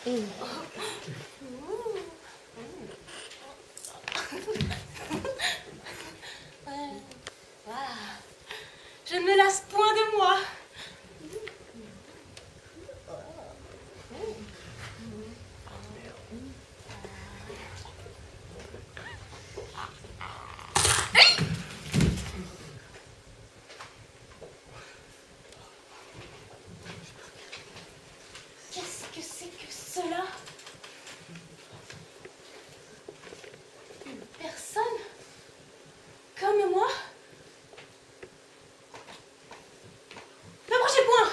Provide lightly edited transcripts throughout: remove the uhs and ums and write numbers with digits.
Je ne me lasse point de moi. Qu'est-ce que c'est que cela? Une personne comme moi? N'approchez point!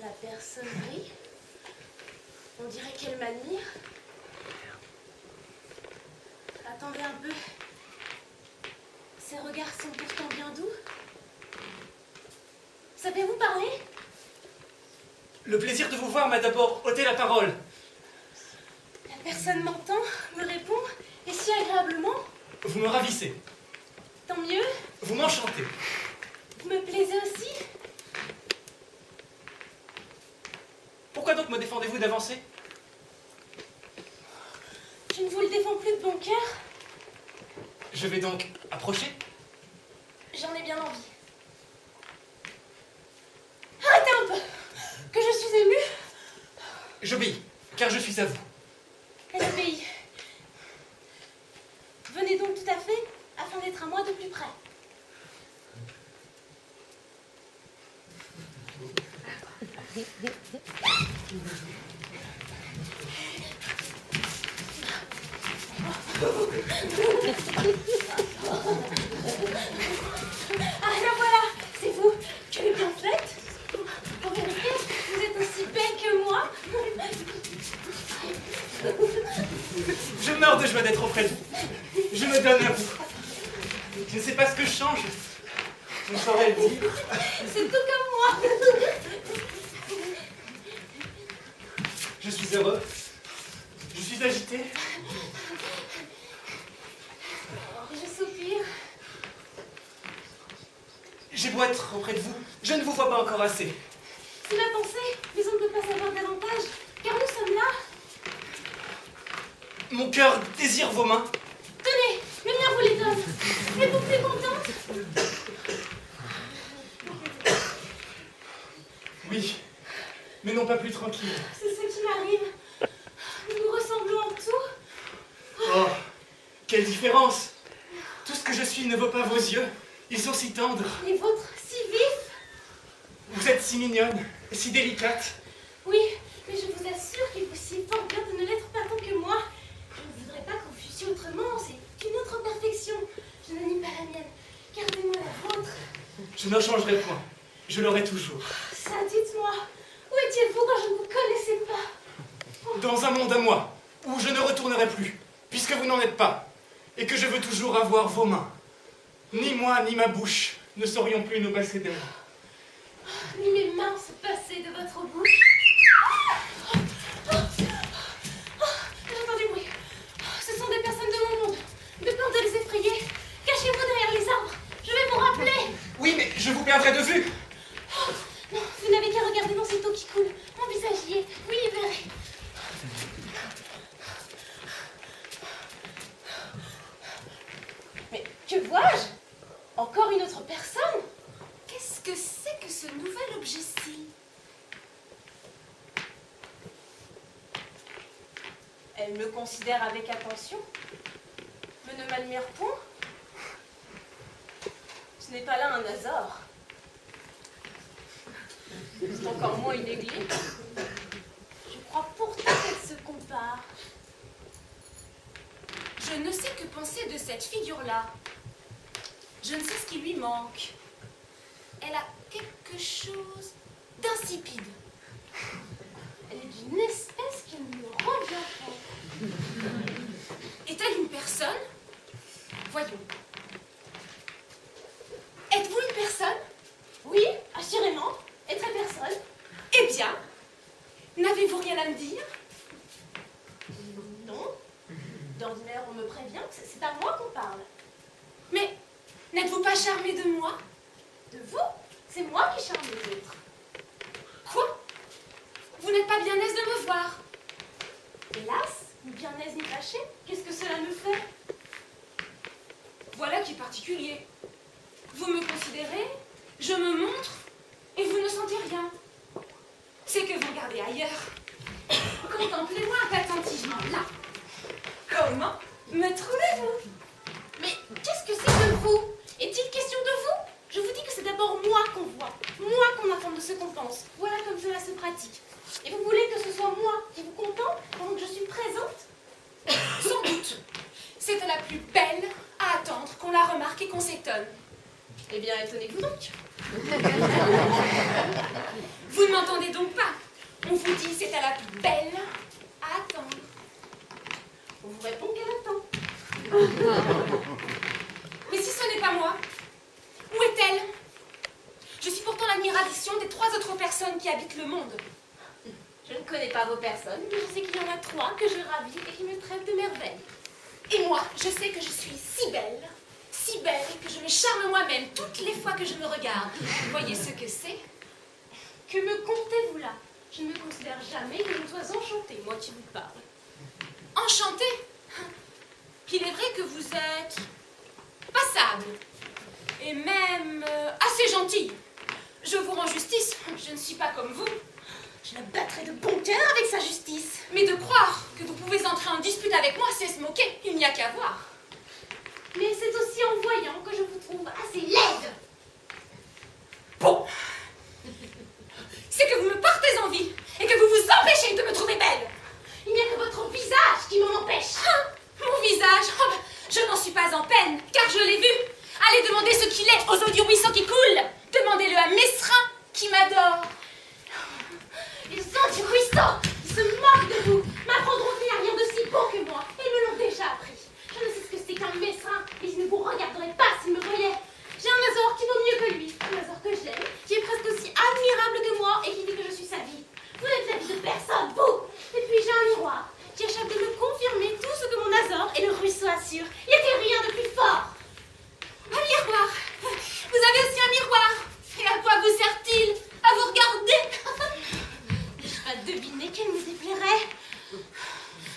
La personne rit. On dirait qu'elle m'admire. Attendez un peu. Ces regards sont pourtant bien doux. Savez-vous parler? Le plaisir de vous voir m'a d'abord ôté la parole. La personne m'entend, me répond, et si agréablement. Vous me ravissez. Tant mieux. Vous m'enchantez. Vous me plaisez aussi. Pourquoi donc me défendez-vous d'avancer? Je ne vous le défends plus de bon cœur. Je vais donc approcher. J'en ai bien envie. Arrêtez un peu, que je suis émue. J'obéis, car je suis à vous. Elle obéit. Venez donc tout à fait, afin d'être à moi de plus près. Ah, la voilà, c'est vous. Tu es bien faite. En vérité, vous êtes aussi belle que moi. Je meurs de joie d'être auprès de vous. Je me donne à vous. Je ne sais pas ce que je change. Je ne saurais le dire. C'est tout comme moi. Je suis heureux. Je suis agité. Je soupire. J'ai beau être auprès de vous, je ne vous vois pas encore assez. C'est ma pensée, mais on ne peut pas savoir davantage, car nous sommes là. Mon cœur désire vos mains. Tenez, le mien vous les donne. Êtes-vous plus contente? Oui, mais non pas plus tranquille. C'est ce qui m'arrive. Nous nous ressemblons en tout. Oh, quelle différence! Tout ce que je suis ne vaut pas vos yeux. Ils sont si tendres. Les vôtres, si vifs. Vous êtes si mignonne, si délicate. Oui, mais je vous assure qu'il vous sied fort bien de ne l'être pas tant que moi. Je ne voudrais pas que vous fussiez autrement. C'est une autre perfection. Je ne nie pas la mienne. Gardez-moi la vôtre. Je n'en changerai point. Je l'aurai toujours. Ça, dites-moi. Où étiez-vous quand je ne vous connaissais pas? Dans un monde à moi, où je ne retournerai plus, puisque vous n'en êtes pas, et que je veux toujours avoir vos mains. Ni moi, ni ma bouche ne saurions plus nous passer d'elle. Ni mes mains se passaient de votre bouche. J'entends du bruit. Ce sont des personnes de mon monde. De peur de les effrayer. Cachez-vous derrière les arbres. Je vais vous rappeler. Oui, mais je vous perdrai de vue. Non, vous n'avez qu'à regarder dans cette eau qui coule. Mon visage y est. Oui, y verrez. Mais que vois-je? Encore une autre personne? Qu'est-ce que c'est que ce nouvel objet-ci? Elle me considère avec attention, mais ne m'admire point. Ce n'est pas là un hasard. C'est encore moins une église. Je crois pourtant qu'elle se compare. Je ne sais que penser de cette figure-là. Je ne sais ce qui lui manque. Elle a quelque chose d'insipide. Elle est d'une espèce qui ne me revient pas. Est-elle une personne? Voyons. Êtes-vous une personne? Oui, assurément. Êtes-vous personne? Eh bien, n'avez-vous rien à me dire? Non. D'ordinaire, on me prévient que c'est à moi qu'on parle. Mais n'êtes-vous pas charmé de moi? De vous? C'est moi qui charme les autres. Quoi? Vous n'êtes pas bien aise de me voir? Hélas, ni bien aise ni fâchée, qu'est-ce que cela me fait? Voilà qui est particulier. Vous me considérez, je me montre, et vous ne sentez rien. C'est que vous regardez ailleurs. Contemplez-moi attentivement, là. Comment me trouvez-vous? Mais qu'est-ce que c'est de vous? Est-il question de vous? Je vous dis que c'est d'abord moi qu'on voit, moi qu'on informe de ce qu'on pense. Voilà comme cela se pratique. Et vous voulez que ce soit moi qui vous contemple pendant que je suis présente? Sans doute. C'est à la plus belle à attendre qu'on la remarque et qu'on s'étonne. Eh bien, étonnez-vous donc. Vous ne m'entendez donc pas? On vous dit c'est à la plus belle à attendre. On vous répond qu'elle attend. Mais si ce n'est pas moi, où est-elle? Je suis pourtant l'admiration des 3 autres personnes qui habitent le monde. Je ne connais pas vos personnes, mais je sais qu'il y en a 3 que je ravis et qui me traitent de merveille. Et moi, je sais que je suis si belle, que je me charme moi-même toutes les fois que je me regarde. Vous voyez ce que c'est? Que me comptez-vous là? Je ne me considère jamais que je sois enchantée, moi qui vous parle. Enchantée? Qu'il est vrai que vous êtes passable et même assez gentille. Je vous rends justice, je ne suis pas comme vous. Je la battrai de bon cœur avec sa justice. Mais de croire que vous pouvez entrer en dispute avec moi, c'est se moquer, il n'y a qu'à voir. Mais c'est aussi en voyant que je vous trouve assez laide. Bon. C'est que vous me portez envie et que vous vous empêchez de me trouver belle. Il n'y a que votre visage qui m'en empêche. Mon visage? Oh, je n'en suis pas en peine, car je l'ai vu. Allez demander ce qu'il est aux eaux du ruisseau qui coule. Demandez-le à Mesrin qui m'adore. Les eaux du ruisseau, ils se moquent de vous, m'apprendront qu'il n'y a rien de si beau que moi. Ils me l'ont déjà appris. Je ne sais ce que c'est qu'un Mesrin, et ils ne vous regarderaient pas s'ils me voyaient. J'ai un Azor qui vaut mieux que lui, un Azor que j'aime, qui est presque aussi admirable que moi et qui dit que je suis sa vie. Vous n'êtes la vie de personne, vous. Et puis j'ai un miroir qui achève de me confirmer tout ce que mon Azor et le ruisseau assurent. Il n'y a rien de plus fort. Un miroir. Vous avez aussi un miroir. Et à quoi vous sert-il? À vous regarder? N'ai-je pas deviné qu'elle me déplairait?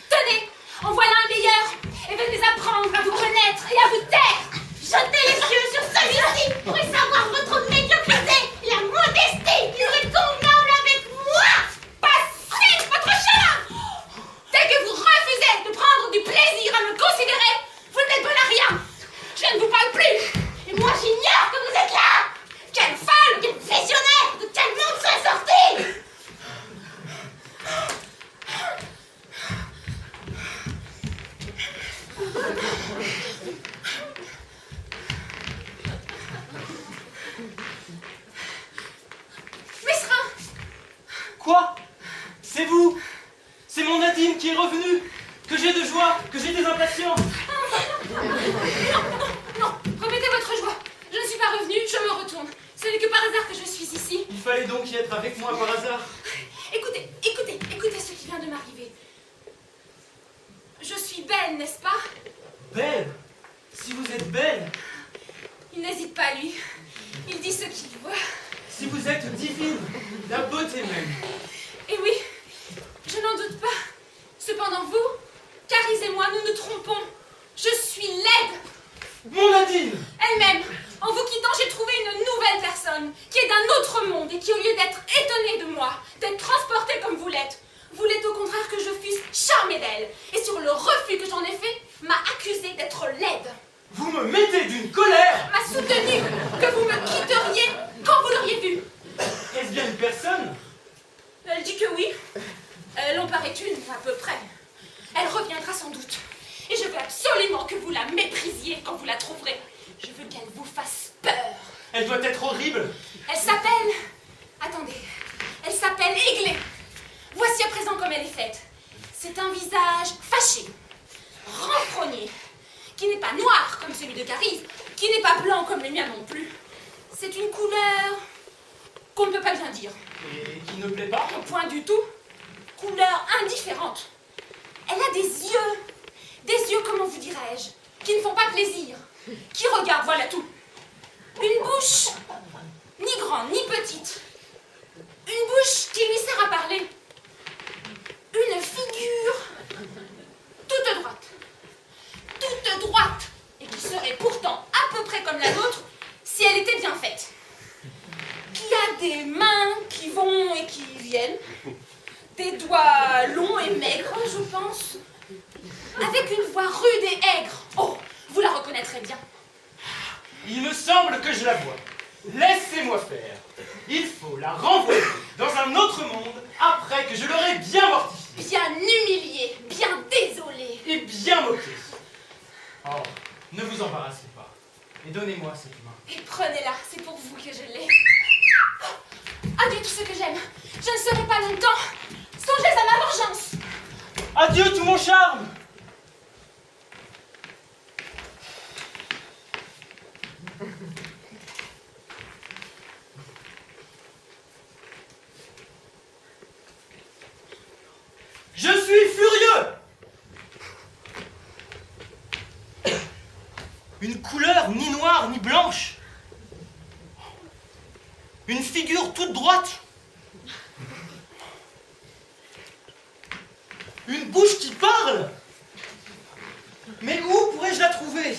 Tenez, en voilà un meilleur. Et venez apprendre à vous connaître et à vous taire. Jetez les yeux sur celui-ci pour y savoir votre médiocrité et la modestie qui serait convenable avec moi. Passez votre chemin. Dès que vous refusez de prendre du plaisir à me considérer, vous n'êtes bon à rien. Je ne vous parle plus. Et moi, j'ignore que vous êtes là. Quelle folle, quel visionnaire, de quel monde serait sorti? Mesrin! Quoi? C'est vous? C'est mon Nadine qui est revenue? Que j'ai de joie, que j'ai des impatients. Non, remettez votre joie. Je ne suis pas revenue, je me retourne. Ce n'est que par hasard que je suis ici. Il fallait donc y être avec moi par hasard. Écoutez ce qui vient de m'arriver. Je suis belle, n'est-ce pas? Belle? Si vous êtes belle? Il n'hésite pas, lui. Il dit ce qu'il voit. Si vous êtes divine, la beauté même. Et oui, je n'en doute pas. Cependant, vous, Caris et moi, nous nous trompons. Je suis laide. Mon Nadine! Elle-même, en vous quittant, j'ai trouvé une nouvelle personne qui est d'un autre monde et qui, au lieu d'être étonnée de moi, d'être transportée comme vous l'êtes, voulait au contraire que je fusse charmée d'elle. Et sur le refus que j'en ai fait, m'a accusée d'être laide. Vous me mettez d'une colère! M'a soutenu que vous me quitteriez quand vous l'auriez vue. Est-ce bien une personne? Elle dit que oui. Elle en paraît une, à peu près. Elle reviendra sans doute. Et je veux absolument que vous la méprisiez quand vous la trouverez. Je veux qu'elle vous fasse peur. Elle doit être horrible. Elle s'appelle... Attendez. Elle s'appelle Églé. Voici à présent comme elle est faite. C'est un visage fâché, renfrogné, qui n'est pas noir comme celui de Caris, qui n'est pas blanc comme les miens non plus. C'est une couleur qu'on ne peut pas bien dire. Et qui ne plaît pas? Point du tout. Couleur indifférente. Elle a des yeux dirais-je, qui ne font pas plaisir, qui regardent, voilà tout. Une bouche, ni grande, ni petite. Une bouche qui lui sert à parler. Une figure toute droite, et qui serait pourtant à peu près comme la nôtre si elle était bien faite. Qui a des mains qui vont et qui viennent, des doigts longs et maigres, je pense, avec une voix rude et aigre. Oh, vous la reconnaîtrez bien. Il me semble que je la vois. Laissez-moi faire. Il faut la renvoyer dans un autre monde après que je l'aurai bien mortifiée. Bien humiliée, bien désolée. Et bien moquée. Oh, ne vous embarrassez pas. Et donnez-moi cette main. Et prenez-la, c'est pour vous que je l'ai. Adieu tout ce que j'aime. Je ne serai pas longtemps. Songez à ma vengeance. Adieu tout mon charme. Je suis furieux. Une couleur ni noire ni blanche. Une figure toute droite. Une bouche qui parle. Mais où pourrais-je la trouver?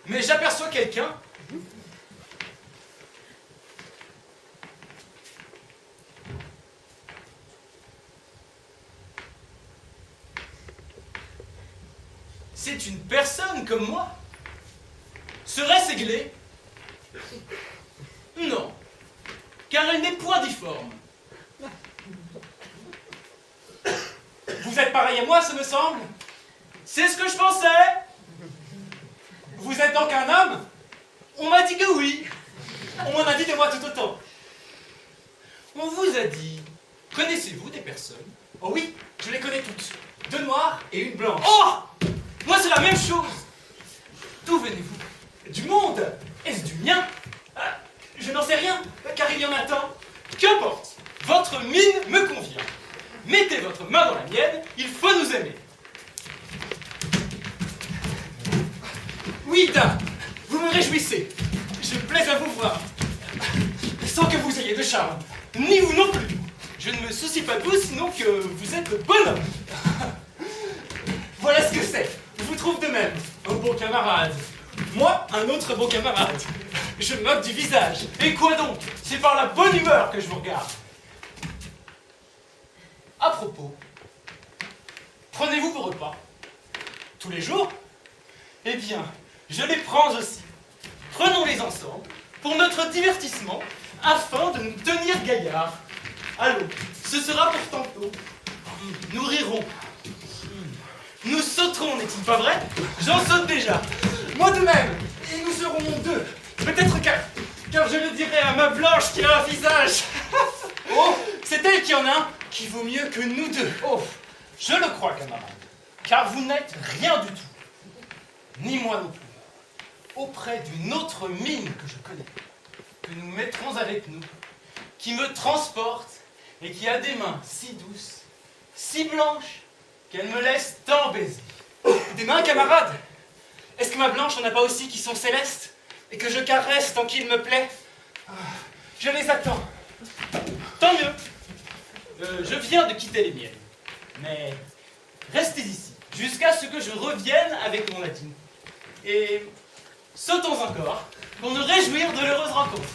Mais j'aperçois quelqu'un. C'est une personne comme moi. Serait-ce Églé? Non, car elle n'est point difforme. Vous êtes pareil à moi, ce me semble. C'est ce que je pensais. Vous êtes donc un homme? On m'a dit que oui. On m'en a dit de moi tout autant. On vous a dit. Connaissez-vous des personnes? Oh oui, je les connais toutes. Deux noires et une blanche. Oh! Moi c'est la même chose. D'où venez-vous? Du monde! Est-ce du mien? Je n'en sais rien, car il y en a tant. Qu'importe. Votre mine me convient. Mettez votre main dans la mienne, il faut nous aimer. Oui, dame, vous me réjouissez. Je plais à vous voir. Sans que vous ayez de charme. Ni vous non plus. Je ne me soucie pas de vous, sinon que vous êtes le bonhomme. Voilà ce que c'est. Je vous trouve de même. Un bon camarade. Moi, un autre bon camarade. Je me moque du visage. Et quoi donc? C'est par la bonne humeur que je vous regarde. À propos, prenez-vous vos repas? Tous les jours? Eh bien, je les prends aussi. Prenons-les ensemble pour notre divertissement, afin de nous tenir gaillards. Allons, ce sera pour tantôt. Nous rirons. Nous sauterons, n'est-il pas vrai? J'en saute déjà. Moi de même. Et nous serons deux. Peut-être car je le dirai à ma blanche qui a un visage. Oh, c'est elle qui en a un qui vaut mieux que nous deux. Oh, je le crois, camarade. Car vous n'êtes rien du tout. Ni moi non plus. Auprès d'une autre mine que je connais, que nous mettrons avec nous, qui me transporte et qui a des mains si douces, si blanches, qu'elle me laisse tant baiser. Des mains, camarade? Est-ce que ma blanche en a pas aussi qui sont célestes et que je caresse tant qu'il me plaît? Je les attends. Tant mieux. Je viens de quitter les miennes. Mais restez ici, jusqu'à ce que je revienne avec mon Nadine. Et sautons encore, pour nous réjouir de l'heureuse rencontre.